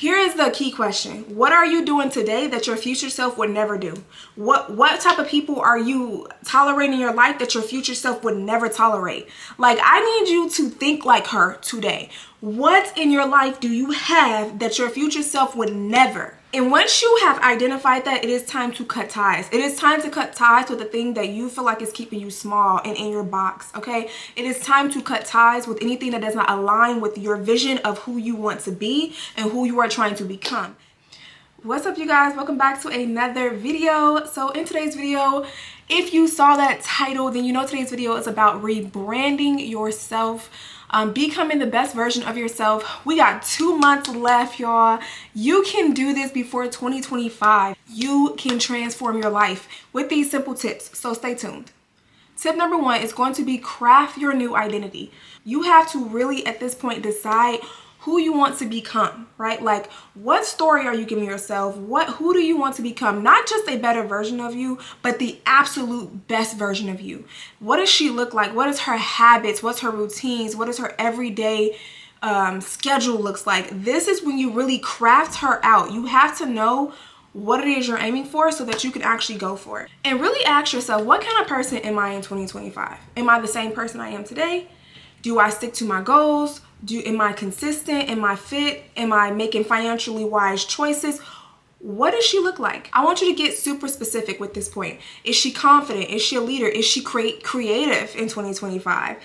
Here is the key question. What are you doing today that your future self would never do? What type of people are you tolerating in your life that your future self would never tolerate? Like, I need you to think like her today. What in your life do you have that your future self would never? And once you have identified that, it is time to cut ties. It is time to cut ties with the thing that you feel like is keeping you small and in your box, okay? It is time to cut ties with anything that does not align with your vision of who you want to be and who you are trying to become. What's up, you guys? Welcome back to another video. So in today's video, if you saw that title, then you know today's video is about rebranding yourself. Becoming the best version of yourself. We got 2 months left, y'all. You can do this before 2025. You can transform your life with these simple tips, so stay tuned. Tip number 1 is going to be craft your new identity. You have to really at this point decide who you want to become, right? Like, what story are you giving yourself? Who do you want to become? Not just a better version of you, but the absolute best version of you. What does she look like? What is her habits? What's her routines? What is her everyday schedule looks like? This is when you really craft her out. You have to know what it is you're aiming for so that you can actually go for it. And really ask yourself, what kind of person am I in 2025? Am I the same person I am today? Do I stick to my goals? Am I consistent? Am I fit? Am I making financially wise choices? What does she look like? I want you to get super specific with this point. Is she confident? Is she a leader? Is she creative in 2025?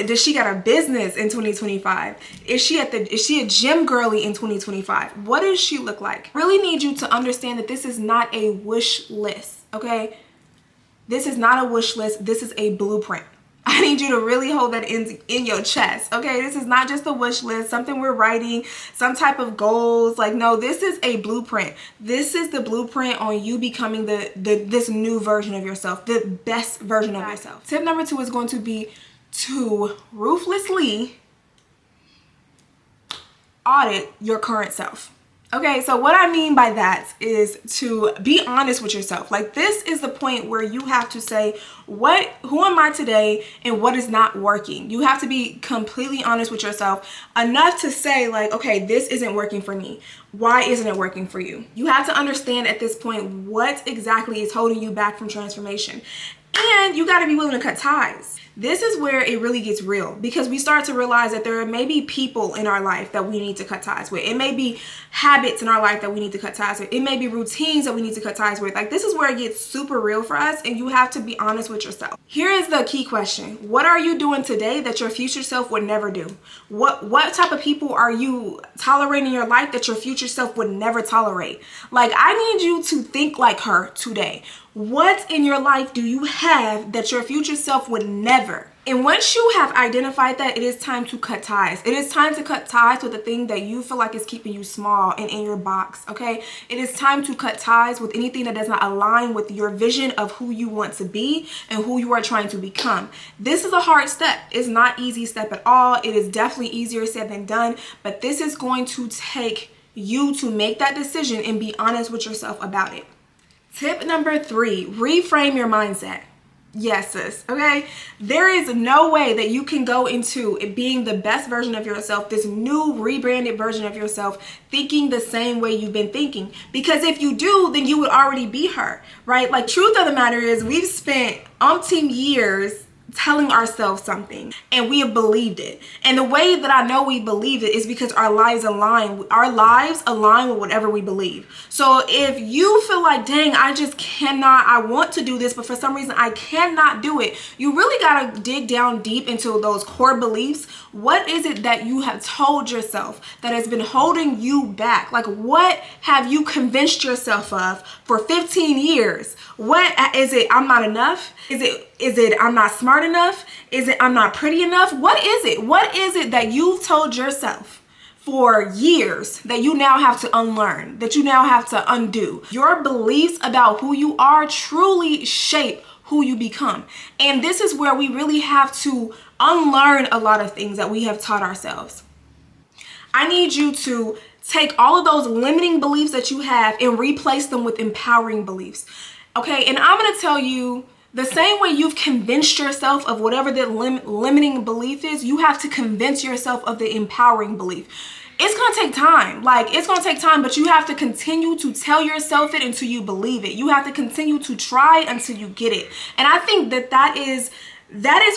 Does she got a business in 2025? Is she a gym girly in 2025? What does she look like? I really need you to understand that this is not a wish list, okay? This is not a wish list. This is a blueprint. I need you to really hold that in your chest, okay? This is not just a wish list, something we're writing, some type of goals. Like, no, this is a blueprint. This is the blueprint on you becoming this new version of yourself, the best version of yourself. Tip number 2 is going to be to ruthlessly audit your current self. Okay, so what I mean by that is to be honest with yourself. Like, this is the point where you have to say, who am I today and what is not working? You have to be completely honest with yourself enough to say, like, okay, this isn't working for me. Why isn't it working for you? You have to understand at this point what exactly is holding you back from transformation. And you got to be willing to cut ties. This is where it really gets real, because we start to realize that there may be people in our life that we need to cut ties with. It may be habits in our life that we need to cut ties with. It may be routines that we need to cut ties with. Like, this is where it gets super real for us, and you have to be honest with yourself. Here is the key question. What are you doing today that your future self would never do? What type of people are you tolerating in your life that your future self would never tolerate? Like, I need you to think like her today. What in your life do you have that your future self would never? And once you have identified that, it is time to cut ties. It is time to cut ties with the thing that you feel like is keeping you small and in your box, okay? It is time to cut ties with anything that does not align with your vision of who you want to be and who you are trying to become. This is a hard step. It's not an easy step at all. It is definitely easier said than done, but this is going to take you to make that decision and be honest with yourself about it. Tip number 3, reframe your mindset. Yes, sis, okay? There is no way that you can go into it being the best version of yourself, this new rebranded version of yourself, thinking the same way you've been thinking. Because if you do, then you would already be her, right? Like, truth of the matter is, we've spent umpteen years telling ourselves something and we have believed it. And the way that I know we believe it is because our lives align with whatever we believe. So if you feel like, dang, I want to do this, but for some reason I cannot do it, you really got to dig down deep into those core beliefs. What is it that you have told yourself that has been holding you back? Like, what have you convinced yourself of for 15 years? What is it? I'm not enough? Is it I'm not smart enough? Is it I'm not pretty enough? What is it? What is it that you've told yourself for years that you now have to unlearn, that you now have to undo? Your beliefs about who you are truly shape who you become. And this is where we really have to unlearn a lot of things that we have taught ourselves. I need you to take all of those limiting beliefs that you have and replace them with empowering beliefs. Okay, and I'm going to tell you, the same way you've convinced yourself of whatever that limiting belief is, you have to convince yourself of the empowering belief. it's going to take time. Like, it's going to take time, but you have to continue to tell yourself it until you believe it. You have to continue to try until you get it. And I think that is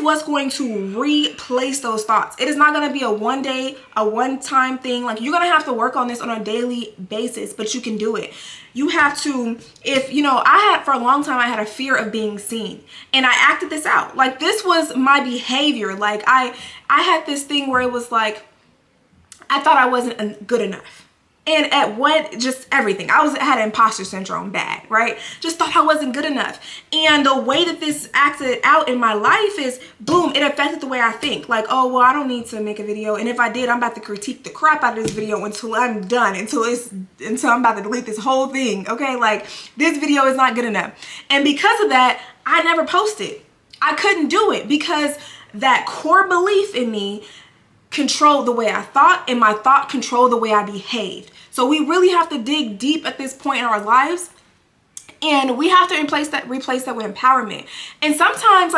what's going to replace those thoughts. It is not going to be a one-time thing. Like, you're going to have to work on this on a daily basis, but you can do it. You have to, for a long time, I had a fear of being seen, and I acted this out. Like, this was my behavior. Like, I had this thing where it was like, I thought I wasn't good enough. And at what, just everything. I had imposter syndrome bad, right? Just thought I wasn't good enough. And the way that this acted out in my life is, boom, it affected the way I think. Like, oh, well, I don't need to make a video. And if I did, I'm about to critique the crap out of this video until I'm done, until I'm about to delete this whole thing, okay? Like, this video is not good enough. And because of that, I never posted. I couldn't do it because that core belief in me controlled the way I thought, and my thought controlled the way I behaved. So we really have to dig deep at this point in our lives, and we have to replace that with empowerment. And sometimes,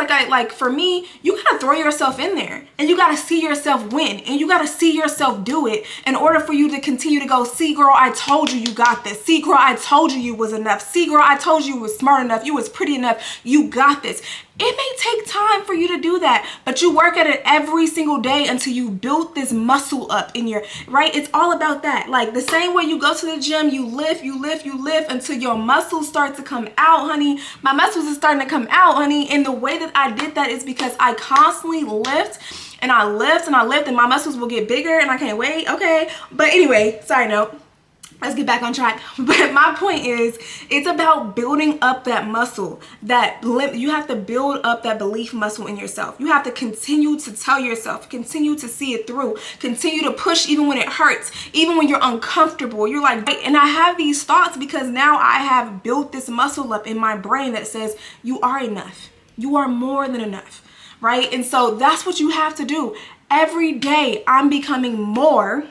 for me, you gotta throw yourself in there, and you gotta see yourself win, and you gotta see yourself do it in order for you to continue to go, see, girl, I told you you got this. See, girl, I told you you was enough. See, girl, I told you you was smart enough. You was pretty enough. You got this. It may take time for you to do that, but you work at it every single day until you build this muscle up in your, right? It's all about that. Like, the same way you go to the gym, you lift until your muscles start to come out, honey. My muscles are starting to come out, honey. And the way that I did that is because I constantly lift, and I lift, and my muscles will get bigger, and I can't wait, okay? But anyway, side note. Let's get back on track. But my point is, it's about building up that muscle. You have to build up that belief muscle in yourself. You have to continue to tell yourself, continue to see it through, continue to push even when it hurts, even when you're uncomfortable. You're like, and I have these thoughts because now I have built this muscle up in my brain that says, you are enough. You are more than enough, right? And so that's what you have to do. Every day, I'm becoming more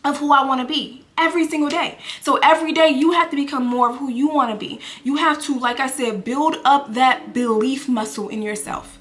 of who I want to be. Every single day. So every day you have to become more of who you want to be. You have to, like I said, build up that belief muscle in yourself.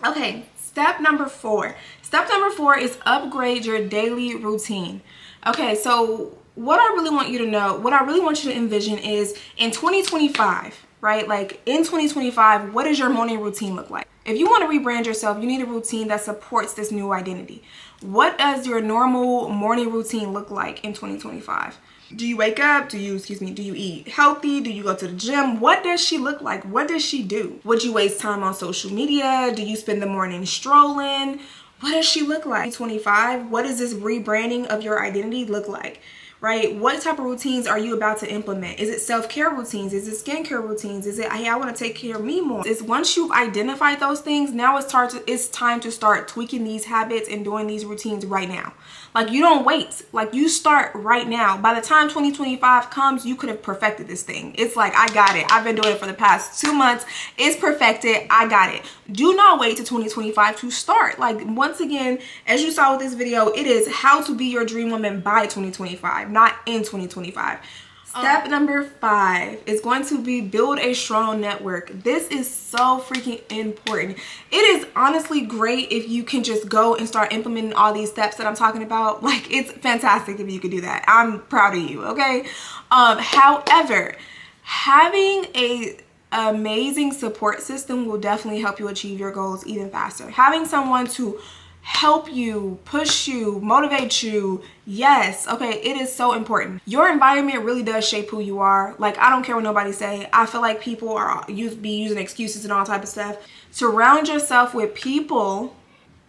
Okay, step number 4. Step number 4 is upgrade your daily routine. Okay, so what I really want you to know, what I really want you to envision is in 2025, right? Like in 2025, what does your morning routine look like? If you want to rebrand yourself, you need a routine that supports this new identity. What does your normal morning routine look like in 2025? Do you wake up? Do you eat healthy? Do you go to the gym? What does she look like? What does she do? Would you waste time on social media? Do you spend the morning strolling? What does she look like? 2025, what does this rebranding of your identity look like? Right? What type of routines are you about to implement? Is it self-care routines? Is it skincare routines? Is it, hey, I want to take care of me more? It's once you've identified those things, now it's time to start tweaking these habits and doing these routines right now. Like, you don't wait. Like, you start right now. By the time 2025 comes, you could have perfected this thing. It's like, I got it. I've been doing it for the past 2 months. It's perfected. I got it. Do not wait to 2025 to start. Like, once again, as you saw with this video, it is how to be your dream woman by 2025, not in 2025. Step number 5 is going to be build a strong network. This is so freaking important. It is honestly great if you can just go and start implementing all these steps that I'm talking about. Like, it's fantastic if you could do that. I'm proud of you, okay? However, having a amazing support system will definitely help you achieve your goals even faster. Having someone to help you, push you, motivate you. Yes, okay, it is so important. Your environment really does shape who you are. Like, I don't care what nobody say. I feel like people are using excuses and all type of stuff. Surround yourself with people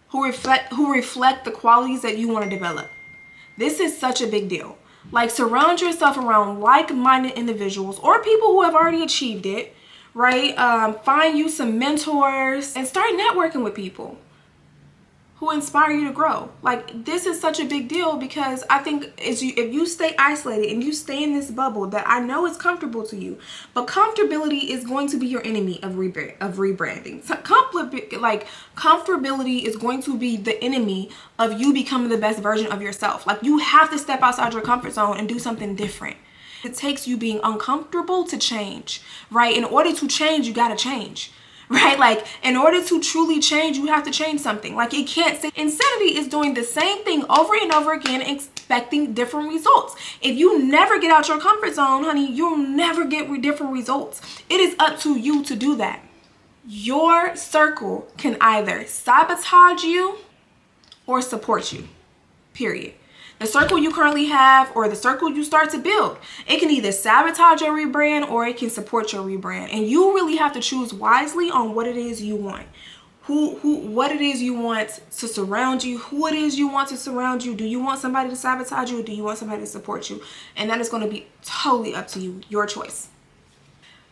who reflect the qualities that you want to develop. This is such a big deal. Like, surround yourself around like-minded individuals or people who have already achieved it, right? Find you some mentors and start networking with people who inspire you to grow. Like, this is such a big deal because I think if you stay isolated and you stay in this bubble that I know is comfortable to you, but comfortability is going to be your enemy of rebranding. So comfortability is going to be the enemy of you becoming the best version of yourself. Like, you have to step outside your comfort zone and do something different. It takes you being uncomfortable to change, right? In order to change, you got to change. right? Like, in order to truly change, you have to change something. Like, it can't say insanity is doing the same thing over and over again, expecting different results. If you never get out your comfort zone, honey, you'll never get different results. It is up to you to do that. Your circle can either sabotage you or support you, period. The circle you currently have or the circle you start to build, it can either sabotage your rebrand or it can support your rebrand. And you really have to choose wisely on what it is you want. What it is you want to surround you, who it is you want to surround you. Do you want somebody to sabotage you or do you want somebody to support you? And that is going to be totally up to you, your choice.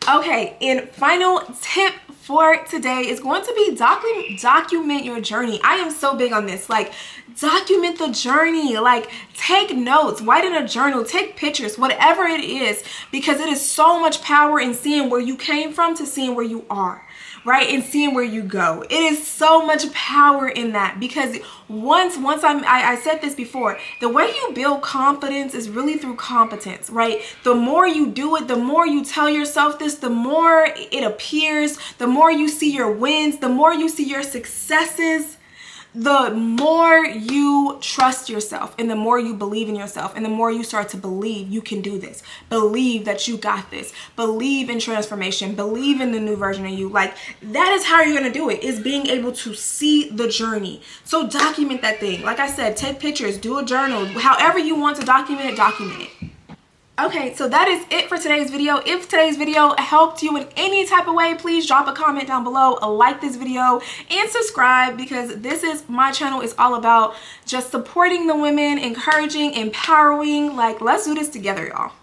Okay, and final tip for today is going to be document your journey. I am so big on this. Like, document the journey. Like, take notes, write in a journal, take pictures, whatever it is, because it is so much power in seeing where you came from to seeing where you are, right? And seeing where you go. It is so much power in that, because once I said this before, the way you build confidence is really through competence, right? The more you do it, the more you tell yourself this, the more it appears, the more you see your wins, the more you see your successes, the more you trust yourself and the more you believe in yourself and the more you start to believe you can do this, believe that you got this, believe in transformation, believe in the new version of you. Like, that is how you're going to do it, is being able to see the journey. So document that thing. Like I said, take pictures, do a journal, however you want to document it, document it. Okay, so that is it for today's video. If today's video helped you in any type of way, please drop a comment down below, like this video, and subscribe, because my channel is all about just supporting the women, encouraging, empowering. Like, let's do this together, y'all.